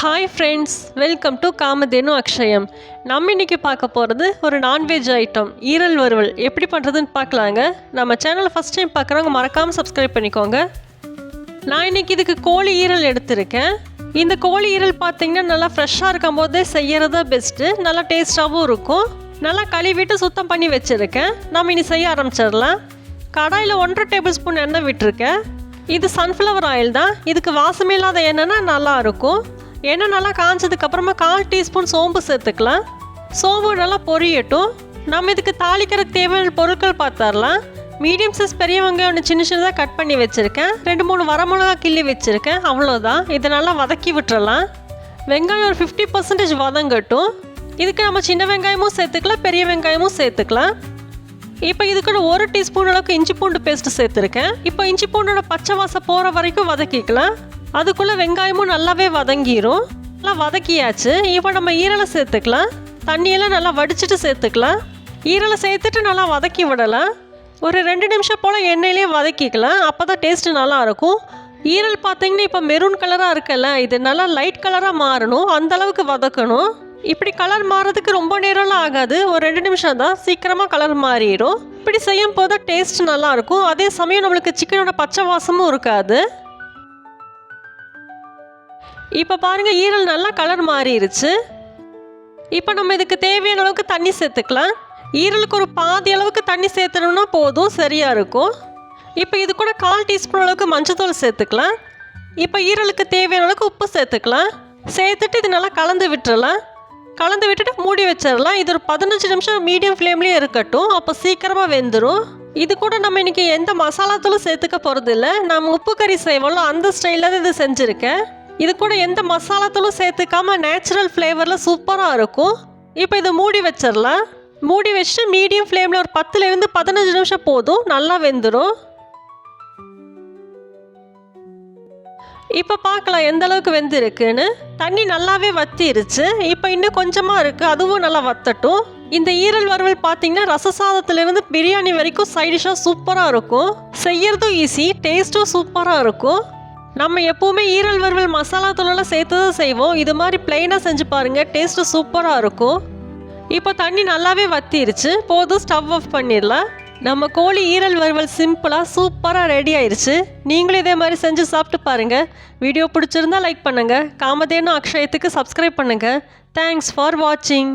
Hi friends, welcome to Kamadhenu Akshayam. நம்ம இன்றைக்கி பார்க்க போகிறது ஒரு நான்வெஜ் ஐட்டம் ஈரல் வறுவல் எப்படி பண்ணுறதுன்னு பார்க்கலாங்க. நம்ம சேனலை ஃபஸ்ட் டைம் பார்க்குறவங்க மறக்காமல் சப்ஸ்கிரைப் பண்ணிக்கோங்க. நான் இன்றைக்கி இதுக்கு கோழி ஈரல் எடுத்திருக்கேன். இந்த கோழி ஈரல் பார்த்திங்கன்னா நல்லா ஃப்ரெஷ்ஷாக இருக்கும் போதே செய்கிறது தான் பெஸ்ட்டு. நல்லா டேஸ்ட்டாகவும் இருக்கும். நல்லா கழுவிட்டு சுத்தம் பண்ணி வச்சுருக்கேன். நம்ம இனி செய்ய ஆரம்பிச்சிடலாம். கடாயில் 1.5 டேபிள் ஸ்பூன் எண்ணெய் விட்டுருக்கேன். இது சன்ஃப்ளவர் ஆயில் தான். இதுக்கு வாசமே இல்லாத எண்ணெய்னா நல்லாயிருக்கும். எண்ணெய் நல்லா காய்ச்சதுக்கப்புறமா 1/4 டீஸ்பூன் சோம்பு சேர்த்துக்கலாம். சோம்பு நல்லா பொரியட்டும். நம்ம இதுக்கு தாளிக்கிறதுக்கு தேவையான பொருட்கள் பார்த்துடலாம். மீடியம் சைஸ் பெரிய வெங்காயம் ஒன்று சின்ன சின்னதாக கட் பண்ணி வச்சுருக்கேன். 2-3 வரமிளகா கிள்ளி வச்சுருக்கேன். அவ்வளோதான். இதை நல்லா வதக்கி விட்டுறலாம். வெங்காயம் ஒரு 50% வதங்கட்டும். இதுக்கு நம்ம சின்ன வெங்காயமும் சேர்த்துக்கலாம், பெரிய வெங்காயமும் சேர்த்துக்கலாம். இப்போ இதுக்கூட 1 டீஸ்பூன் அளவுக்கு இஞ்சி பூண்டு பேஸ்ட்டு சேர்த்துருக்கேன். இப்போ இஞ்சி பூண்டோட பச்சை வாசம் போகிற வரைக்கும் வதக்கிக்கலாம். அதுக்குள்ளே வெங்காயமும் நல்லாவே வதங்கிடும். நல்லா வதக்கியாச்சு. இப்போ நம்ம ஈரலை சேர்த்துக்கலாம். தண்ணியெல்லாம் நல்லா வடிச்சிட்டு சேர்த்துக்கலாம். ஈரலை சேர்த்துட்டு நல்லா வதக்கி விடலாம். ஒரு 2 நிமிஷம் போல் எண்ணெயிலே வதக்கிக்கலாம். அப்போ தான் டேஸ்ட்டு நல்லாயிருக்கும். ஈரல் பார்த்திங்கன்னா இப்போ மெரூன் கலராக இருக்குல்ல, இது நல்லா லைட் கலராக மாறணும். அந்தளவுக்கு வதக்கணும். இப்படி கலர் மாறதுக்கு ரொம்ப நேரம்லாம் ஆகாது. ஒரு 2 நிமிஷம் தான், சீக்கிரமாக கலர் மாறிடும். இப்படி செய்யும் போது டேஸ்ட் நல்லாயிருக்கும். அதே சமயம் நம்மளுக்கு சிக்கனோட பச்சை வாசமும் இருக்காது. இப்போ பாருங்கள், ஈரல் நல்லா கலர் மாறிடுச்சு. இப்போ நம்ம இதுக்கு தேவையான அளவுக்கு தண்ணி சேர்த்துக்கலாம். ஈரலுக்கு ஒரு பாதி அளவுக்கு தண்ணி சேர்த்துனோம்னா போதும், சரியாக இருக்கும். இப்போ இது கூட 1/4 டீஸ்பூன் அளவுக்கு மஞ்சத்தூள் சேர்த்துக்கலாம். இப்போ ஈரலுக்கு தேவையான அளவுக்கு உப்பு சேர்த்துக்கலாம். சேர்த்துட்டு இது நல்லா கலந்து விட்டுறலாம். கலந்து விட்டுட்டு மூடி வச்சிடலாம். இது ஒரு 15 நிமிஷம் மீடியம் ஃப்ளேம்லேயே இருக்கட்டும். அப்போ சீக்கிரமாக வெந்துடும். இது கூட நம்ம இன்றைக்கி எந்த மசாலாத்தூளும் சேர்த்துக்க போகிறதில்ல. நம்ம உப்பு கறி செய்வோம்ல, அந்த ஸ்டைலில் தான் இது செஞ்சுருக்கேன். இது கூட எந்த மசாலாத்தூளும் சேர்த்துக்காம நேச்சுரல் ஃப்ளேவரில் சூப்பராக இருக்கும். இப்போ இதை மூடி வச்சிடலாம். மூடி வச்சுட்டு மீடியம் ஃப்ளேமில் ஒரு 10லேருந்து 15 நிமிஷம் போதும், நல்லா வெந்துடும். இப்போ பார்க்கலாம் எந்த அளவுக்கு வெந்திருக்குன்னு. தண்ணி நல்லாவே வத்திருச்சு. இப்போ இன்னும் கொஞ்சமாக இருக்குது, அதுவும் நல்லா வத்தட்டும். இந்த ஈரல் வறுவல் பார்த்திங்கன்னா ரச சாதத்துலேருந்து பிரியாணி வரைக்கும் சைடிஷாக சூப்பராக இருக்கும். செய்யறதும் ஈஸி, டேஸ்ட்டும் சூப்பராக இருக்கும். நம்ம எப்போவுமே ஈரல் வறுவல் மசாலா தூளெல்லாம் சேர்த்து தான் செய்வோம். இது மாதிரி பிளெயினாக செஞ்சு பாருங்கள், டேஸ்ட்டு சூப்பராக இருக்கும். இப்போ தண்ணி நல்லாவே வத்திருச்சு, போதும். ஸ்டவ் ஆஃப் பண்ணிடலாம். நம்ம கோழி ஈரல் வறுவல் சிம்பிளாக சூப்பராக ரெடி ஆயிடுச்சு. நீங்களும் இதே மாதிரி செஞ்சு சாப்பிட்டு பாருங்கள். வீடியோ பிடிச்சிருந்தா லைக் பண்ணுங்கள். காமதேனு அக்ஷயத்துக்கு சப்ஸ்கிரைப் பண்ணுங்கள். தேங்க்ஸ் ஃபார் வாட்சிங்.